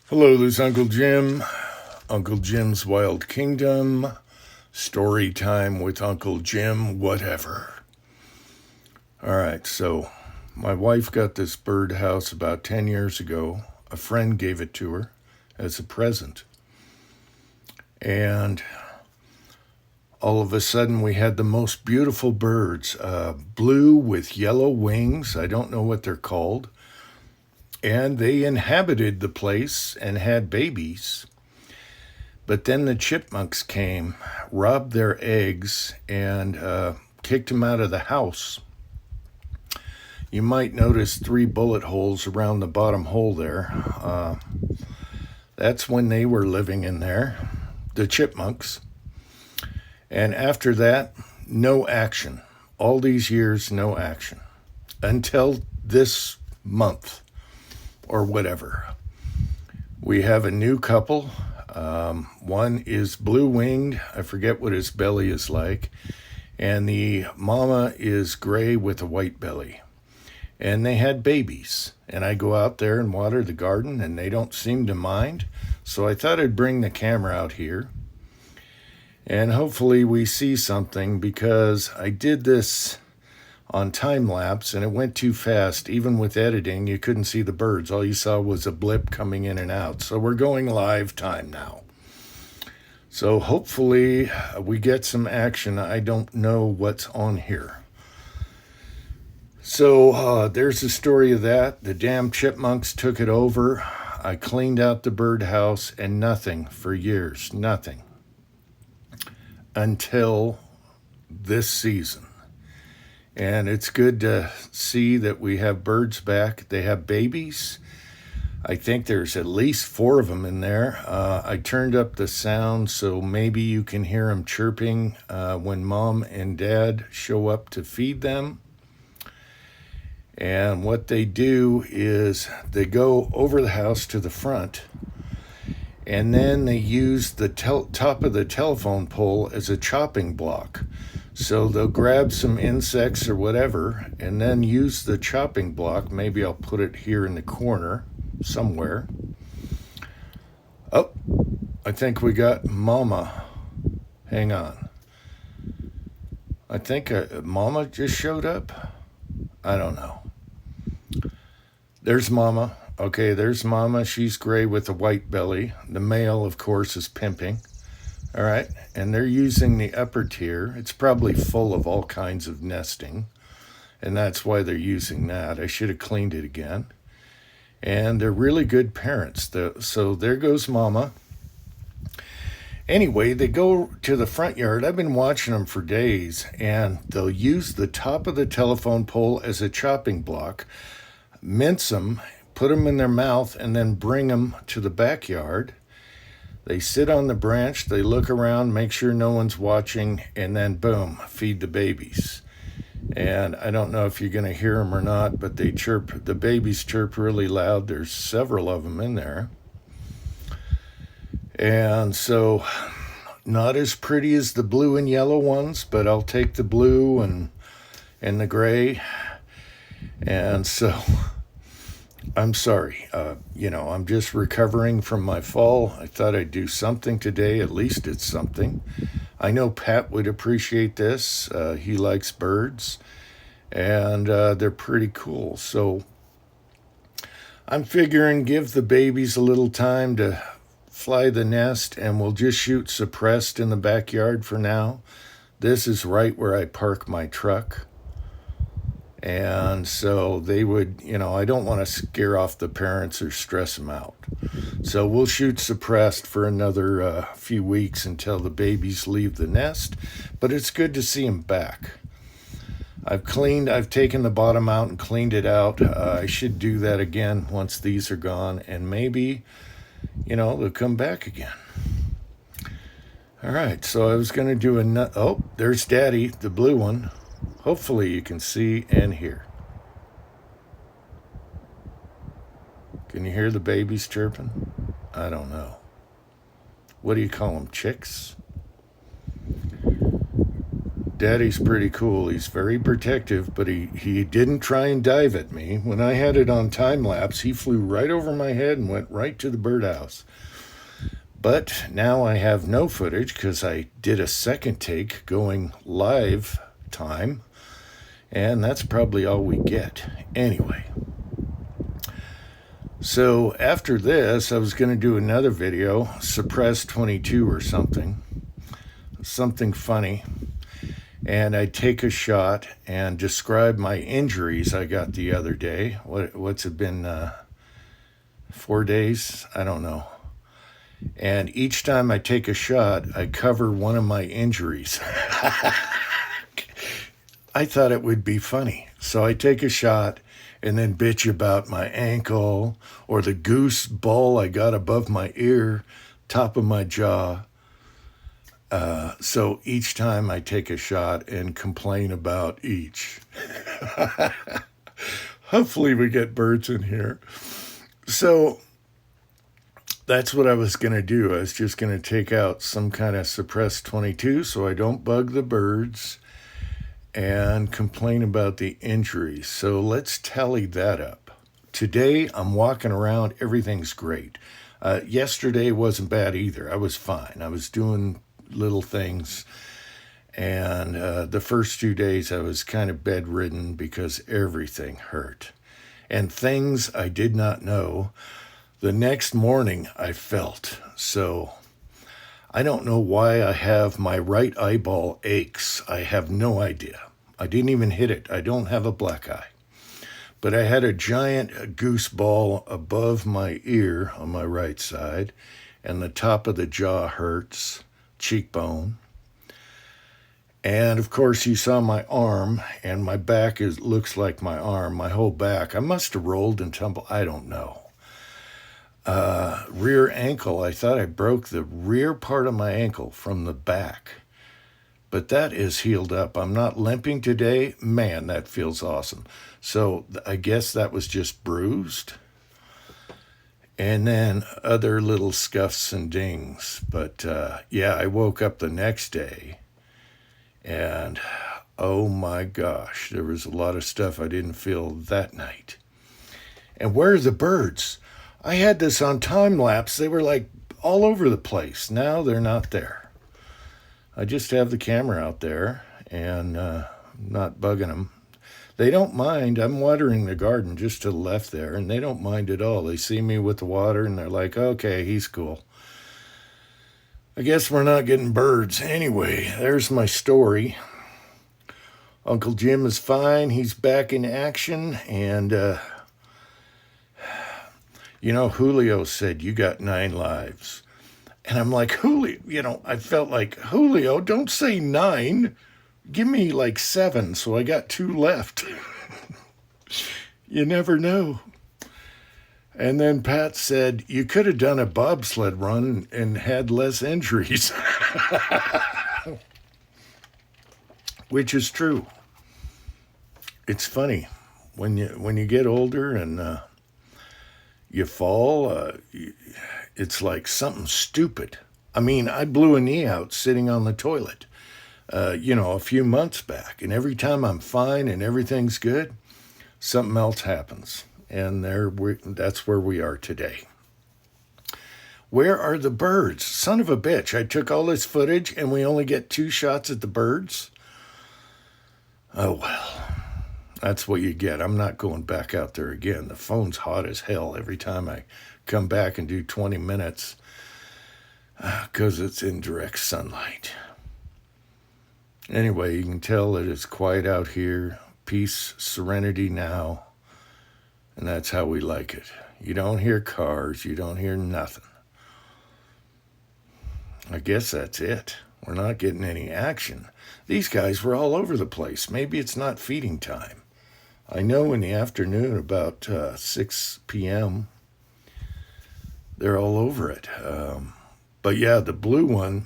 Hello, this is Uncle Jim, Uncle Jim's Wild Kingdom, story time with Uncle Jim, whatever. All right, so my wife got this birdhouse about 10 years ago. A friend gave it to her as a present. And all of a sudden, we had the most beautiful birds, blue with yellow wings. I don't know what they're called. And they inhabited the place and had babies. But then the chipmunks came, robbed their eggs, and kicked them out of the house. You might notice 3 bullet holes around the bottom hole there. That's when they were living in there, the chipmunks. And after that, no action. All these years, no action. Until this month. Or whatever. We have a new couple. One is blue-winged. I forget what his belly is like. And the mama is gray with a white belly. And they had babies. And I go out there and water the garden, and they don't seem to mind. So I thought I'd bring the camera out here. And hopefully we see something, because I did this on time lapse and it went too fast. Even with editing, you couldn't see the birds. All you saw was a blip coming in and out. So we're going live time now. So hopefully we get some action. I don't know what's on here. So there's the story of that. The damn chipmunks took it over. I cleaned out the birdhouse and nothing for years. Nothing. Until this season. And it's good to see that we have birds back. They have babies. I think there's at least 4 of them in there. I turned up the sound so maybe you can hear them chirping when mom and dad show up to feed them. And what they do is they go over the house to the front, and then they use the top of the telephone pole as a chopping block. So they'll grab some insects or whatever and then use the chopping block. Maybe I'll put it here in the corner somewhere. Oh, I think we got Mama. Hang on. I think Mama just showed up. I don't know. There's Mama. Okay, there's Mama. She's gray with a white belly. The male, of course, is pimping. All right, and they're using the upper tier. It's probably full of all kinds of nesting, and that's why they're using that. I should have cleaned it again. And they're really good parents. So there goes Mama. Anyway, they go to the front yard. I've been watching them for days, and they'll use the top of the telephone pole as a chopping block, mince them, put them in their mouth, and then bring them to the backyard. They sit on the branch, they look around, make sure no one's watching, and then boom, feed the babies. And I don't know if you're going to hear them or not, but they chirp, the babies chirp really loud. There's several of them in there. And so, not as pretty as the blue and yellow ones, but I'll take the blue and the gray. And so, I'm sorry, I'm just recovering from my fall. I thought I'd do something today. At least it's something. I know Pat would appreciate this. He likes birds, and they're pretty cool. So I'm figuring give the babies a little time to fly the nest, and we'll just shoot suppressed in the backyard for now. This is right where I park my truck. And so they would, I don't want to scare off the parents or stress them out. So we'll shoot suppressed for another few weeks until the babies leave the nest. But it's good to see them back. I've taken the bottom out and cleaned it out. I should do that again once these are gone. And maybe, they'll come back again. All right, so I was going to do oh, there's Daddy, the blue one. Hopefully you can see and hear. Can you hear the babies chirping? I don't know. What do you call them, chicks? Daddy's pretty cool. He's very protective, but he didn't try and dive at me. When I had it on time lapse, he flew right over my head and went right to the birdhouse. But now I have no footage because I did a second take going live time, and that's probably all we get. Anyway, so after this, I was going to do another video, Suppress 22 or something funny, and I'd take a shot and describe my injuries I got the other day. What's it been, 4 days? I don't know. And each time I take a shot, I cover one of my injuries. I thought it would be funny. So I take a shot and then bitch about my ankle or the goose ball I got above my ear, top of my jaw. So each time I take a shot and complain about each. Hopefully we get birds in here. So that's what I was going to do. I was just going to take out some kind of Suppress 22 so I don't bug the birds and complain about the injuries. So let's tally that up. Today I'm walking around. Everything's great. Yesterday wasn't bad either. I was fine. I was doing little things. And the first 2 days I was kind of bedridden because everything hurt. And things I did not know, the next morning I felt. So I don't know why I have my right eyeball aches. I have no idea. I didn't even hit it. I don't have a black eye. But I had a giant goose ball above my ear on my right side, and the top of the jaw hurts, cheekbone. And of course you saw my arm, and my back looks like my arm, my whole back. I must have rolled and tumbled, I don't know. Rear ankle, I thought I broke the rear part of my ankle from the back. But that is healed up. I'm not limping today. Man, that feels awesome. So I guess that was just bruised. And then other little scuffs and dings. But yeah, I woke up the next day. And oh my gosh, there was a lot of stuff I didn't feel that night. And where are the birds? I had this on time lapse. They were like all over the place. Now they're not there. I just have the camera out there and not bugging them. They don't mind. I'm watering the garden just to the left there, and they don't mind at all. They see me with the water, and they're like, okay, he's cool. I guess we're not getting birds. Anyway, there's my story. Uncle Jim is fine. He's back in action, and Julio said, you got 9 lives. And I'm like, Julio, I felt like, Julio, don't say 9. Give me like 7, so I got 2 left. You never know. And then Pat said, you could have done a bobsled run and had less injuries. Which is true. It's funny. When you get older and you fall, it's like something stupid. I mean, I blew a knee out sitting on the toilet, a few months back. And every time I'm fine and everything's good, something else happens. And that's where we are today. Where are the birds? Son of a bitch. I took all this footage and we only get 2 shots at the birds? Oh, well. That's what you get. I'm not going back out there again. The phone's hot as hell every time I come back and do 20 minutes because it's in direct sunlight. Anyway, you can tell that it's quiet out here. Peace, serenity now. And that's how we like it. You don't hear cars. You don't hear nothing. I guess that's it. We're not getting any action. These guys were all over the place. Maybe it's not feeding time. I know in the afternoon, about 6 p.m., they're all over it. But yeah, the blue one,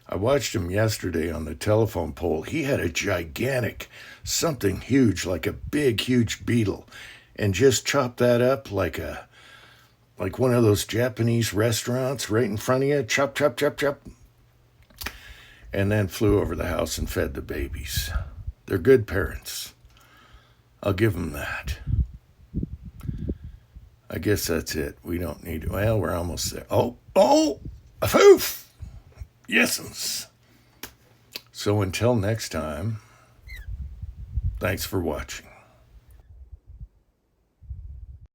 I watched him yesterday on the telephone pole. He had a gigantic, something huge, like a big, huge beetle, and just chopped that up like one of those Japanese restaurants right in front of you. Chop, chop, chop, chop. and then flew over the house and fed the babies. They're good parents. I'll give them that. I guess that's it. We don't need, well, we're almost there. Oh, a foof! Yes'ms. So until next time, thanks for watching.